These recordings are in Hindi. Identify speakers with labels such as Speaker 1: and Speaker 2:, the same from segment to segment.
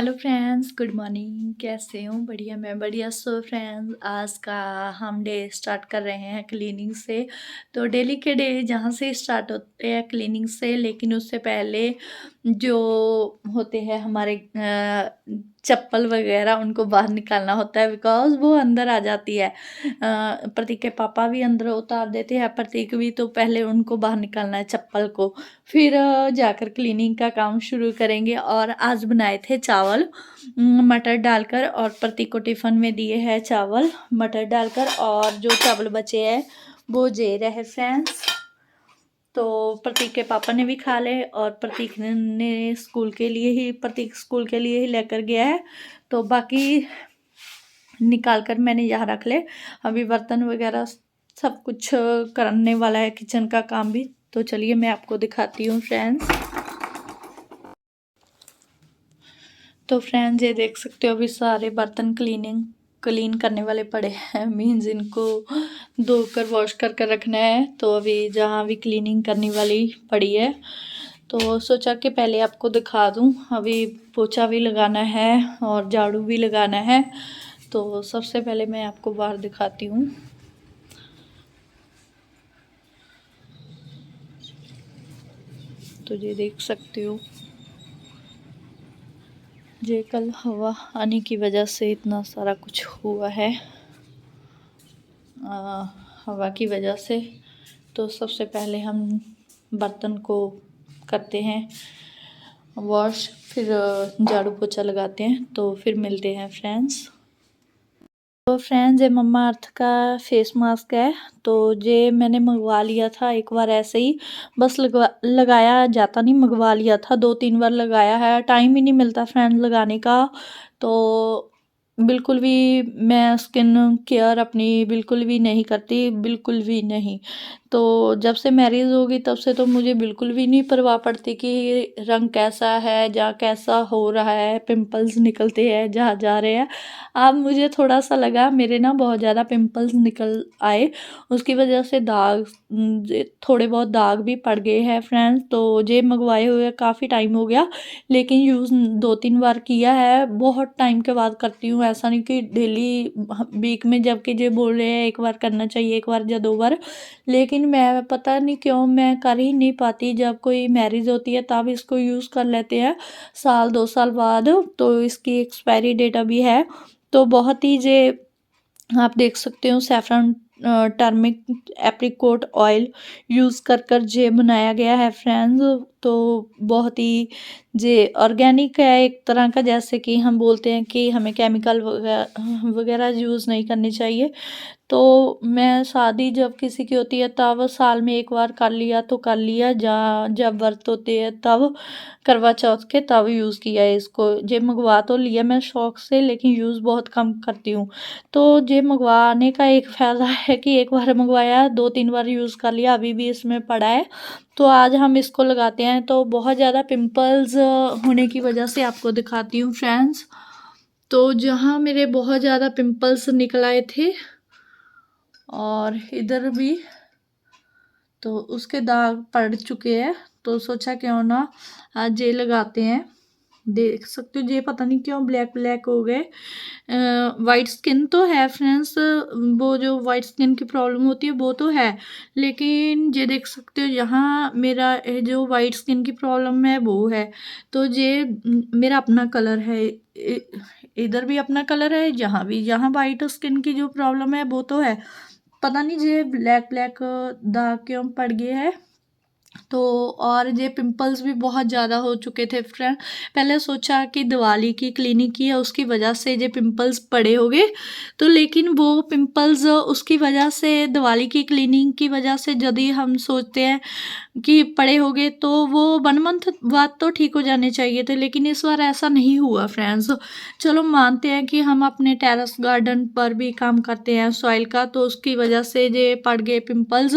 Speaker 1: Hello friends, good morning. कैसे हो? बढ़िया, मैं बढ़िया। सो फ्रेंड्स, आज का हम डे स्टार्ट कर रहे हैं क्लीनिंग से। तो डेली के डे जहाँ से स्टार्ट होते हैं क्लीनिंग से, लेकिन उससे पहले जो होते हैं हमारे चप्पल वगैरह उनको बाहर निकालना होता है, बिकॉज वो अंदर आ जाती है। प्रतीक के पापा भी अंदर उतार देते हैं, प्रतीक भी। तो पहले उनको बाहर निकालना है चप्पल को, फिर जाकर क्लीनिंग का काम शुरू करेंगे। और आज बनाए थे चावल मटर डालकर, और प्रतीक को टिफ़िन में दिए हैं चावल मटर डालकर। और जो चावल बचे हैं वो जे रहे फ्रेंड्स। तो प्रतीक के पापा ने भी खा ले, और प्रतीक ने प्रतीक स्कूल के लिए ही लेकर गया है। तो बाकी निकाल कर मैंने यहाँ रख ले। अभी बर्तन वगैरह सब कुछ करने वाला है, किचन का काम भी। तो चलिए मैं आपको दिखाती हूँ फ्रेंड्स। तो फ्रेंड्स, ये देख सकते हो अभी सारे बर्तन क्लीन करने वाले पड़े हैं। मीन्स इनको धोकर वॉश कर रखना है। तो अभी जहाँ भी क्लीनिंग करने वाली पड़ी है, तो सोचा कि पहले आपको दिखा दूँ। अभी पोछा भी लगाना है और झाड़ू भी लगाना है। तो सबसे पहले मैं आपको बाहर दिखाती हूँ। तो ये देख सकते हो, ये कल हवा आने की वजह से इतना सारा कुछ हुआ है, हवा की वजह से। तो सबसे पहले हम बर्तन को करते हैं वॉश, फिर झाड़ू पोछा लगाते हैं। तो फिर मिलते हैं फ्रेंड्स। तो फ्रेंड्स, ये मम्मा अर्थ का फेस मास्क है। तो ये मैंने मंगवा लिया था एक बार ऐसे ही, बस लगाया जाता नहीं, मंगवा लिया था। 2-3 बार लगाया है, टाइम ही नहीं मिलता फ्रेंड्स लगाने का। तो बिल्कुल भी मैं स्किन केयर अपनी बिल्कुल भी नहीं करती, बिल्कुल भी नहीं। तो जब से मैरिज होगी तब से तो मुझे बिल्कुल भी नहीं परवाह पड़ती कि रंग कैसा है, जहाँ कैसा हो रहा है, पिंपल्स निकलते हैं जहाँ जा रहे हैं। अब मुझे थोड़ा सा लगा, मेरे ना बहुत ज़्यादा पिंपल्स निकल आए, उसकी वजह से थोड़े बहुत दाग भी पड़ गए हैं फ्रेंड्स। तो ये मंगवाए हुए काफ़ी टाइम हो गया, लेकिन यूज़ 2-3 बार किया है। बहुत टाइम के बाद करती हूँ, ऐसा नहीं कि डेली वीक में, जबकि ये बोल रहे हैं एक बार करना चाहिए, एक बार या 2 बार। लेकिन मैं पता नहीं क्यों मैं कर ही नहीं पाती। जब कोई मैरिज होती है तब इसको यूज़ कर लेते हैं, साल 2 साल बाद। तो इसकी एक्सपायरी डेट अभी है। तो बहुत ही जे आप देख सकते हो, saffron turmeric apricot oil use कर जे बनाया गया है फ्रेंड्स। तो बहुत ही जे ऑर्गेनिक है एक तरह का। जैसे कि हम बोलते हैं कि हमें केमिकल वगैरह यूज़ नहीं करनी चाहिए। तो मैं शादी जब किसी की होती है तब साल में एक बार कर लिया तो कर लिया, जब व्रत होते हैं तब, करवा चौथ के तब यूज़ किया है इसको। ये मंगवा तो लिया मैं शौक से, लेकिन यूज़ बहुत कम करती हूँ। तो ये मंगवाने का एक फ़ायदा है कि एक बार मंगवाया, 2-3 बार यूज़ कर लिया, अभी भी इसमें पड़ा है। तो आज हम इसको लगाते हैं। तो बहुत ज़्यादा पिंपल्स होने की वजह से आपको दिखाती हूँ फ्रेंड्स। तो जहाँ मेरे बहुत ज़्यादा पिंपल्स निकल आए थे, और इधर भी तो उसके दाग पड़ चुके हैं। तो सोचा क्यों ना आज ये लगाते हैं। देख सकते हो, ये पता नहीं क्यों ब्लैक ब्लैक हो गए। वाइट स्किन तो है फ्रेंड्स, वो जो वाइट स्किन की प्रॉब्लम होती है वो तो है, लेकिन ये देख सकते हो यहाँ मेरा जो वाइट स्किन की प्रॉब्लम है वो है। तो ये मेरा अपना कलर है, इधर भी अपना कलर है, यहाँ भी। यहाँ वाइट स्किन की जो प्रॉब्लम है वो तो है, पता नहीं ये ब्लैक ब्लैक दाग क्यों पड़ गए हैं। तो और ये पिंपल्स भी बहुत ज़्यादा हो चुके थे फ्रेंड। पहले सोचा कि दिवाली की क्लिनिक की है उसकी वजह से ये पिंपल्स पड़े हो गए। तो लेकिन वो पिंपल्स उसकी वजह से, दिवाली की क्लिनिक की वजह से यदि हम सोचते हैं कि पड़े हो गए, तो वो 1 मंथ बाद तो ठीक हो जाने चाहिए थे, लेकिन इस बार ऐसा नहीं हुआ फ्रेंड्स। चलो मानते हैं कि हम अपने टेरेस गार्डन पर भी काम करते हैं सॉइल का, तो उसकी वजह से ये पड़ गए पिंपल्स।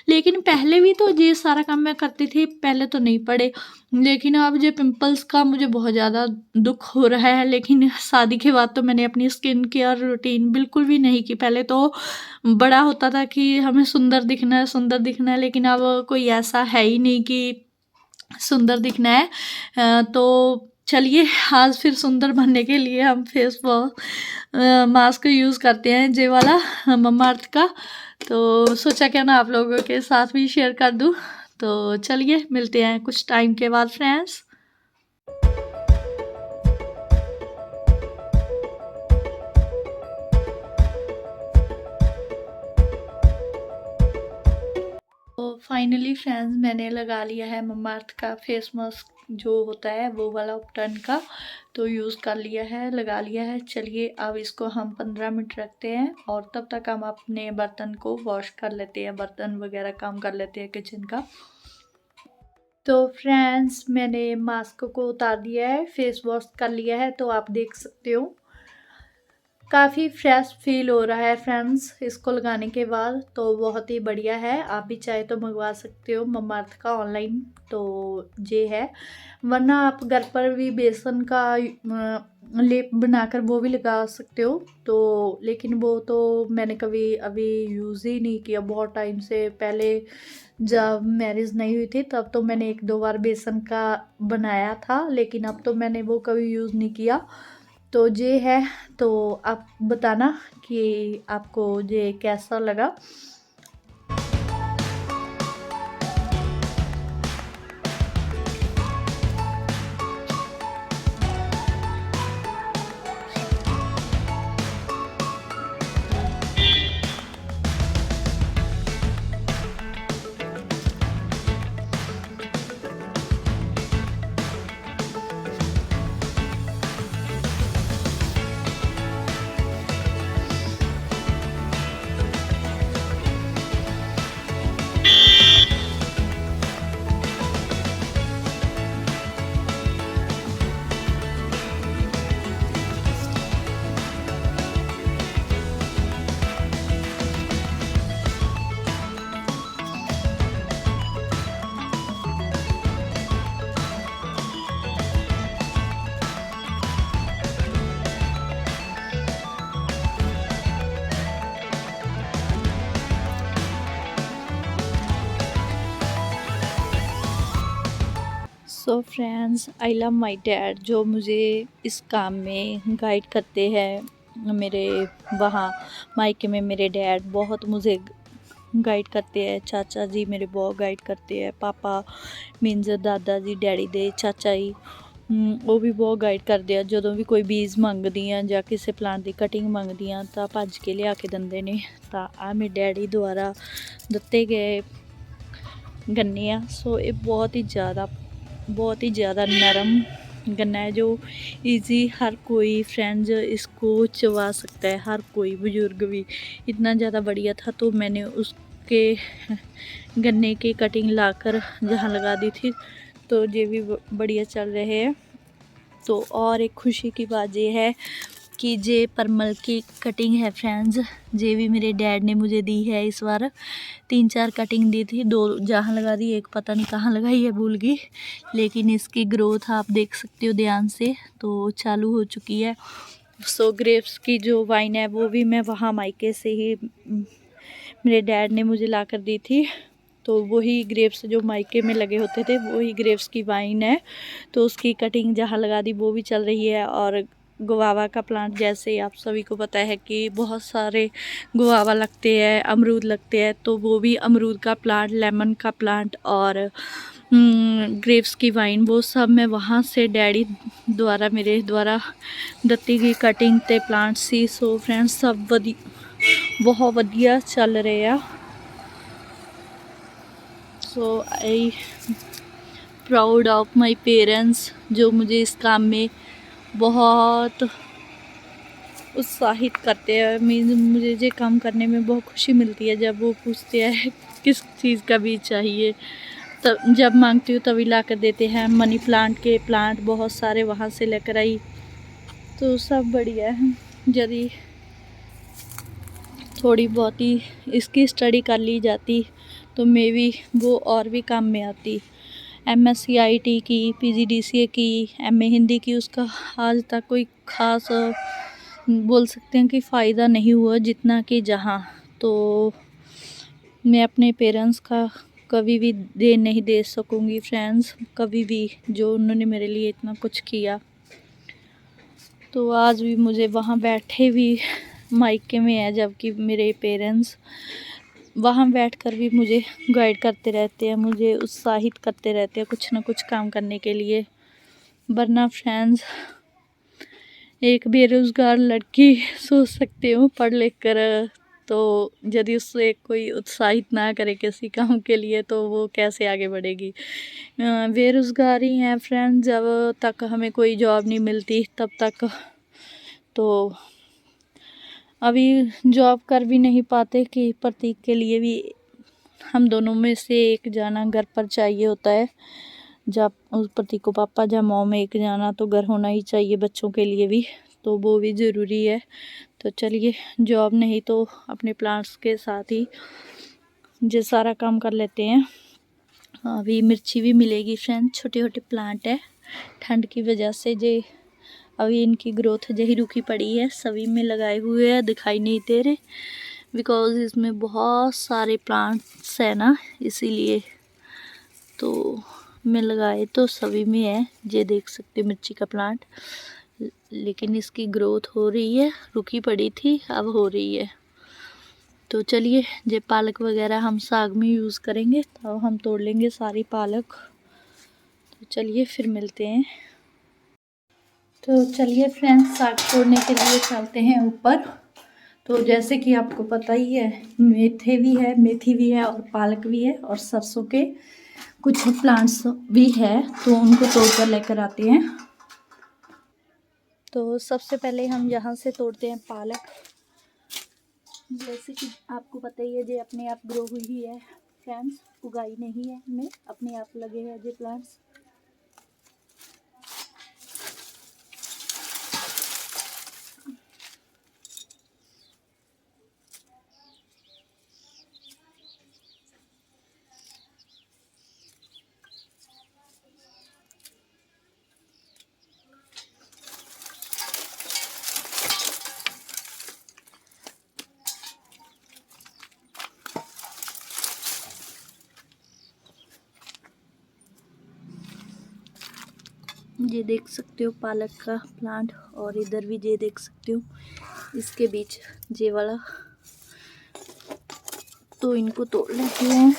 Speaker 1: लेकिन पहले भी तो ये सारा काम मैं करती थी, पहले तो नहीं पड़े। लेकिन अब ये पिंपल्स का मुझे बहुत ज़्यादा दुख हो रहा है। लेकिन शादी के बाद तो मैंने अपनी स्किन केयर रूटीन बिल्कुल भी नहीं की। पहले तो बड़ा होता था कि हमें सुंदर दिखना है, सुंदर दिखना है, लेकिन अब कोई ऐसा है ही नहीं कि सुंदर दिखना है। तो चलिए आज फिर सुंदर बनने के लिए हम फेस मास्क यूज़ करते हैं जे वाला ममाअर्थ का। तो सोचा क्या ना आप लोगों के साथ भी शेयर कर दूँ। तो चलिए मिलते हैं कुछ टाइम के बाद फ्रेंड्स। तो फाइनली फ्रेंड्स मैंने लगा लिया है ममाअर्थ का फेस मास्क जो होता है वो वाला उपटन का, तो यूज़ कर लिया है, लगा लिया है। चलिए अब इसको हम 15 मिनट रखते हैं और तब तक हम अपने बर्तन को वॉश कर लेते हैं, बर्तन वगैरह काम कर लेते हैं किचन का। तो फ्रेंड्स मैंने मास्क को उतार दिया है, फेस वॉश कर लिया है, तो आप देख सकते हो काफ़ी फ्रेश फील हो रहा है फ्रेंड्स इसको लगाने के बाद। तो बहुत ही बढ़िया है, आप भी चाहे तो मंगवा सकते हो ममाअर्थ का ऑनलाइन। तो ये है, वरना आप घर पर भी बेसन का लेप बनाकर वो भी लगा सकते हो। तो लेकिन वो तो मैंने कभी अभी यूज़ ही नहीं किया, बहुत टाइम से पहले जब मैरिज नहीं हुई थी तब तो मैंने 1-2 बार बेसन का बनाया था, लेकिन अब तो मैंने वो कभी यूज़ नहीं किया। तो ये है, तो आप बताना कि आपको ये कैसा लगा। So friends I love my dad जो मुझे इस काम में गाइड करते हैं। मेरे वहाँ मायके में मेरे डैड बहुत मुझे गाइड करते हैं, चाचा जी मेरे बहुत गाइड करते हैं, पापा मीनस दादा जी डैडी दे चाचा जी वो भी बहुत गाइड करते हैं। ਜਦੋਂ भी कोई बीज मंगदी हैं ਜਾਂ ਕਿਸੇ ਪਲਾਂਟ ਦੀ ਕਟਿੰਗ ਮੰਗਦੀ ਆ ਤਾਂ ਭੱਜ ਕੇ ਲਿਆ ਕੇ ਦਿੰਦੇ ਨੇ। ਤਾਂ ਆ ਮੇਰੇ ਡੈਡੀ ਦੁਆਰਾ ਦਿੱਤੇ ਗਏ गन्ने आ। सो ये बहुत ही ज़्यादा नरम गन्ना है जो इजी हर कोई फ्रेंड्स इसको चबा सकता है, हर कोई बुजुर्ग भी। इतना ज़्यादा बढ़िया था तो मैंने उसके गन्ने की कटिंग लाकर जहाँ लगा दी थी। तो ये भी बढ़िया चल रहे हैं। तो और एक खुशी की बात ये है कि ये परमल की कटिंग है फ्रेंड्स, ये भी मेरे डैड ने मुझे दी है। इस बार 3-4 कटिंग दी थी, 2 जहाँ लगा दी, एक पता नहीं कहाँ लगाई है भूल गई, लेकिन इसकी ग्रोथ आप देख सकते हो ध्यान से तो चालू हो चुकी है। सो ग्रेप्स की जो वाइन है वो भी मैं वहाँ मायके से ही मेरे डैड ने मुझे ला कर दी थी। तो वही ग्रेप्स जो मायके में लगे होते थे वही ग्रेप्स की वाइन है, तो उसकी कटिंग जहाँ लगा दी वो भी चल रही है। और गुआवा का प्लांट जैसे आप सभी को पता है कि बहुत सारे गुआवा लगते हैं, अमरूद लगते हैं, तो वो भी अमरूद का प्लांट, लेमन का प्लांट और ग्रेप्स की वाइन वो सब मैं वहाँ से डैडी द्वारा मेरे द्वारा ਦਿੱਤੀ गई कटिंग ते प्लांट सी। सो फ्रेंड्स सब बहुत वधिया चल रहे हैं। So I proud of my parents जो मुझे इस काम में बहुत उत्साहित करते हैं। मीन्स मुझे ये काम करने में बहुत खुशी मिलती है जब वो पूछते हैं किस चीज़ का बीज चाहिए, तब जब मांगती हूँ तभी ला कर देते हैं। मनी प्लांट के प्लांट बहुत सारे वहाँ से लेकर आई, तो सब बढ़िया है। यदि थोड़ी बहुत ही इसकी स्टडी कर ली जाती तो मे बी वो और भी काम में आती। MSc IT की, PGDCA की, MA हिंदी की, उसका आज तक कोई ख़ास बोल सकते हैं कि फ़ायदा नहीं हुआ जितना कि जहाँ। तो मैं अपने पेरेंट्स का कभी भी नहीं दे सकूँगी फ्रेंड्स, कभी भी, जो उन्होंने मेरे लिए इतना कुछ किया। तो आज भी मुझे वहाँ बैठे भी मायके में है, जबकि मेरे पेरेंट्स वहाँ बैठकर भी मुझे गाइड करते रहते हैं, मुझे उत्साहित करते रहते हैं कुछ ना कुछ काम करने के लिए। वरना फ्रेंड्स, एक बेरोज़गार लड़की सोच सकते हो पढ़ लिख कर, तो यदि उससे कोई उत्साहित ना करे किसी काम के लिए तो वो कैसे आगे बढ़ेगी। बेरोज़गारी है फ्रेंड्स, जब तक हमें कोई जॉब नहीं मिलती तब तक तो अभी जॉब कर भी नहीं पाते कि प्रतीक के लिए भी हम दोनों में से एक जाना घर पर चाहिए होता है। जब उस प्रतीक को पापा जब मॉम एक जाना तो घर होना ही चाहिए बच्चों के लिए भी, तो वो भी ज़रूरी है। तो चलिए, जॉब नहीं तो अपने प्लांट्स के साथ ही जो सारा काम कर लेते हैं। अभी मिर्ची भी मिलेगी फ्रेंड, छोटे छोटे प्लांट है, ठंड की वजह से जे अभी इनकी ग्रोथ जही रुकी पड़ी है। सभी में लगाए हुए हैं, दिखाई नहीं दे रहे बिकॉज़ इसमें बहुत सारे प्लांट्स है ना, इसीलिए। तो मैं लगाए तो सभी में है, ये देख सकते मिर्ची का प्लांट, लेकिन इसकी ग्रोथ हो रही है, रुकी पड़ी थी अब हो रही है। तो चलिए, ये पालक वगैरह हम साग में यूज़ करेंगे, तो हम तोड़ लेंगे सारी पालक। तो चलिए फिर मिलते हैं। तो चलिए फ्रेंड्स, साग तोड़ने के लिए चलते हैं ऊपर। तो जैसे कि आपको पता ही है, मेथी भी है और पालक भी है और सरसों के कुछ प्लांट्स भी है, तो उनको तोड़कर लेकर आते हैं। तो सबसे पहले हम यहाँ से तोड़ते हैं पालक। जैसे कि आपको पता ही है, ये अपने आप ग्रो हुई ही है फ्रेंड्स, उगाई नहीं है हमने, अपने आप लगे हैं ये प्लांट्स। ये देख सकते हो पालक का प्लांट, और इधर भी ये देख सकते हो, इसके बीच ये वाला। तो इनको तोड़ लेते हैं।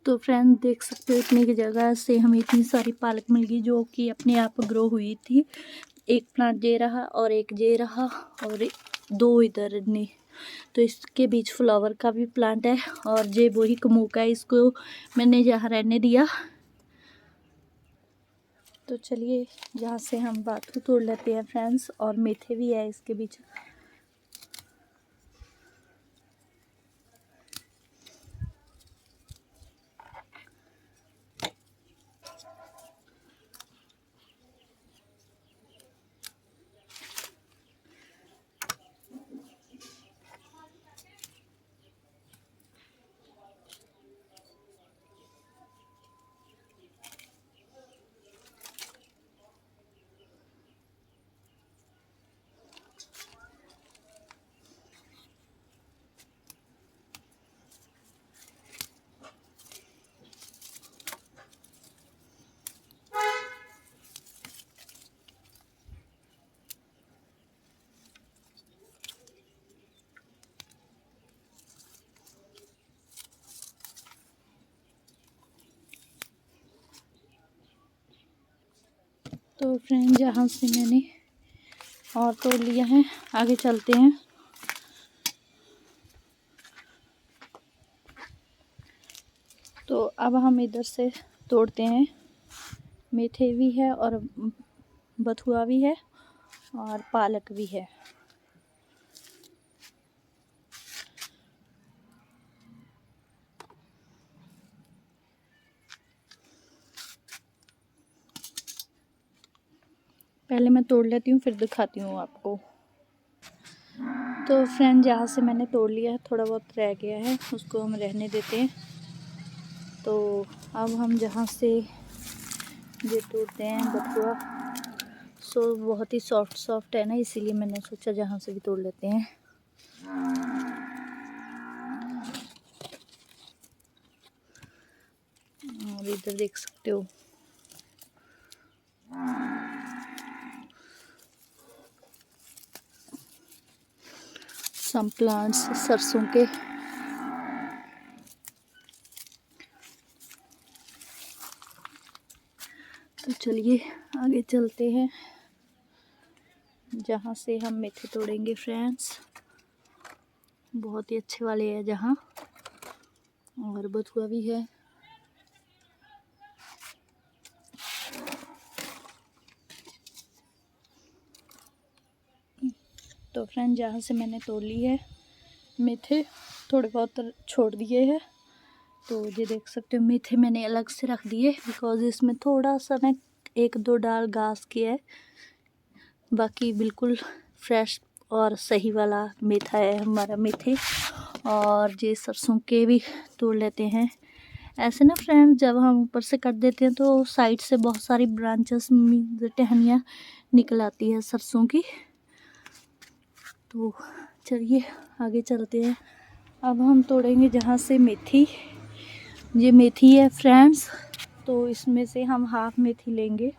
Speaker 1: तो फ्रेंड देख सकते हो, इतनी की जगह से हमें इतनी सारी पालक मिल गई, जो कि अपने आप ग्रो हुई थी। एक प्लांट ये रहा और एक ये रहा और दो इधर ने। तो इसके बीच फ्लावर का भी प्लांट है, और ये वही कमू का है, इसको मैंने यहाँ रहने दिया। तो चलिए, यहाँ से हम बाथू तोड़ लेते हैं फ्रेंड्स, और मेथे भी है इसके बीच। तो फ्रेंड, यहाँ से मैंने और तोड़ लिया है, आगे चलते हैं। तो अब हम इधर से तोड़ते हैं, मेथे भी है और बथुआ भी है और पालक भी है। पहले मैं तोड़ लेती हूँ फिर दिखाती हूँ आपको। तो फ्रेंड यहाँ से मैंने तोड़ लिया है, थोड़ा बहुत रह गया है उसको हम रहने देते हैं। तो अब हम जहाँ से ये तोड़ते हैं बथुआ, सो बहुत ही सॉफ्ट है ना, इसीलिए मैंने सोचा जहाँ से भी तोड़ लेते हैं। और इधर देख सकते हो सम प्लांट्स सरसों के। तो चलिए आगे चलते हैं जहाँ से हम मेथी तोड़ेंगे फ्रेंड्स। बहुत ही अच्छे वाले हैं जहाँ, और बथुआ भी है। तो फ्रेंड जहाँ से मैंने तोड़ ली है मेथे, थोड़े बहुत छोड़ दिए हैं। तो ये देख सकते हो मेथे मैंने अलग से रख दिए, बिकॉज इसमें थोड़ा सा ना 1-2 डाल घास की है, बाकी बिल्कुल फ्रेश और सही वाला मेथा है हमारा मेथे। और ये सरसों के भी तोड़ लेते हैं। ऐसे ना फ्रेंड जब हम ऊपर से कट देते हैं तो साइड से बहुत सारी ब्रांचेस टहनियाँ निकल आती है सरसों की। तो चलिए आगे चलते हैं। अब हम तोड़ेंगे जहाँ से मेथी, ये मेथी है फ्रेंड्स, तो इसमें से हम हाफ मेथी लेंगे।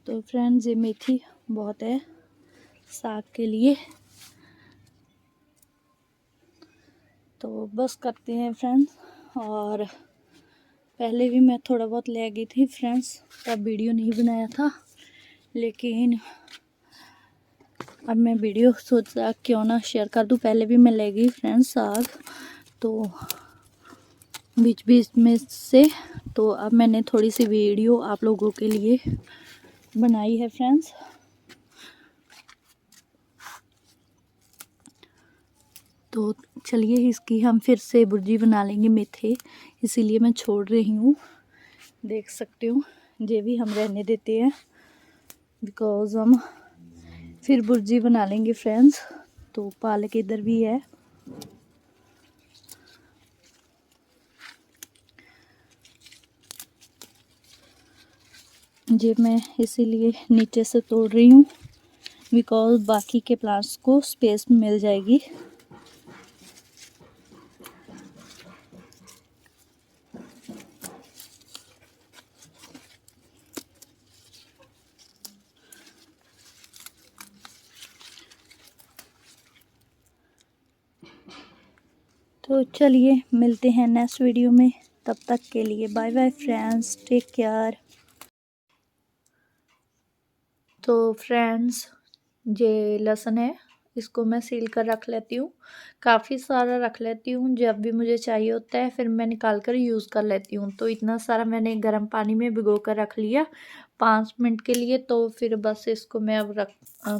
Speaker 1: तो फ्रेंड्स ये मेथी बहुत है साग के लिए। तो बस करते हैं फ्रेंड्स। और पहले भी मैं थोड़ा बहुत ले गई थी फ्रेंड्स, तब वीडियो नहीं बनाया था, लेकिन अब मैं वीडियो सोचा क्यों ना शेयर कर दूं। पहले भी मैं ले गई फ्रेंड्स साग, तो बीच बीच में से, तो अब मैंने थोड़ी सी वीडियो आप लोगों के लिए बनाई है फ्रेंड्स। तो चलिए इसकी हम फिर से भुर्जी बना लेंगे मेथे, इसीलिए मैं छोड़ रही हूँ। देख सकते हो ये भी हम रहने देते हैं, बिकॉज़ हम फिर भुर्जी बना लेंगे फ्रेंड्स। तो पालक इधर भी है। ये मैं इसीलिए नीचे से तोड़ रही हूँ, बिकॉज़ बाकी के प्लांट्स को स्पेस मिल जाएगी। तो चलिए मिलते हैं नेक्स्ट वीडियो में, तब तक के लिए bye bye friends, take care. तो फ्रेंड्स ये लहसुन है, इसको मैं सील कर रख लेती हूँ, काफ़ी सारा रख लेती हूँ, जब भी मुझे चाहिए होता है फिर मैं निकाल कर यूज़ कर लेती हूँ। तो इतना सारा मैंने गर्म पानी में भिगो कर रख लिया 5 मिनट के लिए। तो फिर बस इसको मैं अब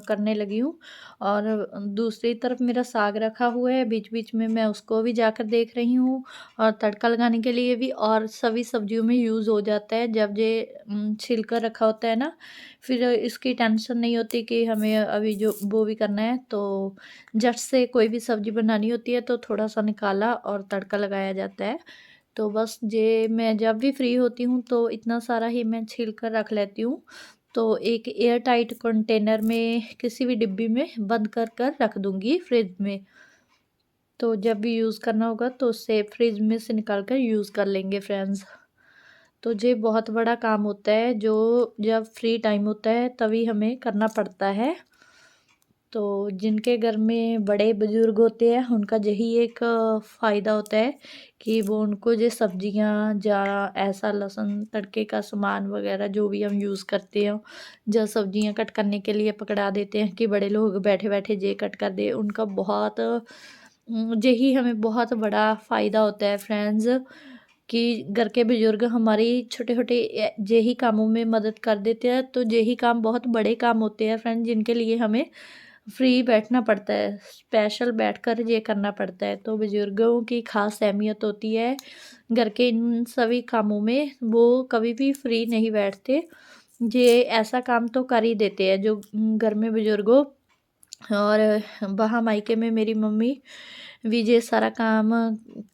Speaker 1: करने लगी हूँ। और दूसरी तरफ मेरा साग रखा हुआ है, बीच बीच में मैं उसको भी जाकर देख रही हूँ, और तड़का लगाने के लिए भी, और सभी सब्जियों में यूज़ हो जाता है जब ये छिल कर रखा होता है ना, फिर इसकी टेंशन नहीं होती कि हमें अभी जो वो भी करना है। तो झट से कोई भी सब्ज़ी बनानी होती है तो थोड़ा सा निकाला और तड़का लगाया जाता है। तो बस ये मैं जब भी फ्री होती हूँ तो इतना सारा ही मैं छील कर रख लेती हूँ। तो एक एयर टाइट कंटेनर में किसी भी डिब्बी में बंद कर कर रख दूँगी फ्रिज में। तो जब भी यूज़ करना होगा तो उससे फ्रिज में से निकाल कर यूज़ कर लेंगे फ्रेंड्स। तो ये बहुत बड़ा काम होता है जो जब फ्री टाइम होता है तभी हमें करना पड़ता है। तो जिनके घर में बड़े बुजुर्ग होते हैं उनका यही एक फ़ायदा होता है कि वो उनको जो सब्जियां या ऐसा लहसुन तड़के का सामान वगैरह जो भी हम यूज़ करते हो जो सब्जियां कट करने के लिए पकड़ा देते हैं कि बड़े लोग बैठे बैठे जे कट कर दे, उनका बहुत यही हमें बहुत बड़ा फ़ायदा होता है फ्रेंड्स कि घर के बुजुर्ग हमारी छोटे छोटे यही कामों में मदद कर देते हैं। तो यही काम बहुत बड़े काम होते हैं फ्रेंड्स, जिनके लिए हमें फ्री बैठना पड़ता है, स्पेशल बैठकर ये करना पड़ता है। तो बुजुर्गों की ख़ास अहमियत होती है घर के इन सभी कामों में, वो कभी भी फ्री नहीं बैठते, ये ऐसा काम तो कर ही देते हैं जो घर में बुजुर्गों। और वहाँ मायके में मेरी मम्मी भी ये सारा काम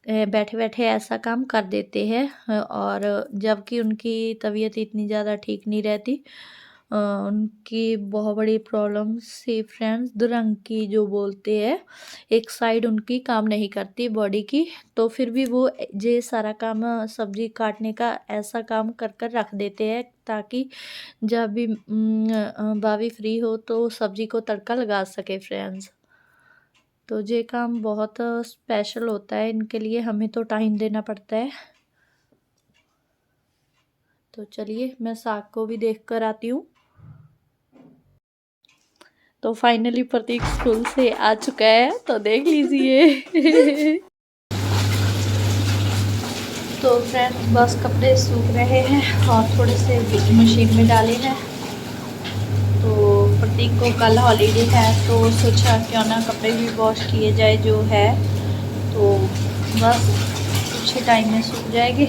Speaker 1: बैठे बैठे ऐसा काम कर देते हैं। और जबकि उनकी तबीयत इतनी ज़्यादा ठीक नहीं रहती, उनकी बहुत बड़ी प्रॉब्लम सी फ्रेंड्स, दुरंग की जो बोलते हैं, एक साइड उनकी काम नहीं करती बॉडी की। तो फिर भी वो ये सारा काम सब्जी काटने का ऐसा काम कर कर रख देते हैं ताकि जब भी भाभी फ्री हो तो सब्जी को तड़का लगा सके फ्रेंड्स। तो ये काम बहुत स्पेशल होता है इनके लिए, हमें तो टाइम देना पड़ता है। तो चलिए मैं साग को भी देख कर आती हूँ। तो फाइनली प्रतीक स्कूल से आ चुका है, तो देख लीजिए। तो फ्रेंड्स बस कपड़े सूख रहे हैं और थोड़े से मशीन में डाले हैं। तो प्रतीक को कल हॉलीडे है तो सोचा क्यों ना कपड़े भी वॉश किए जाए जो है, तो बस कुछ ही टाइम में सूख जाएंगे।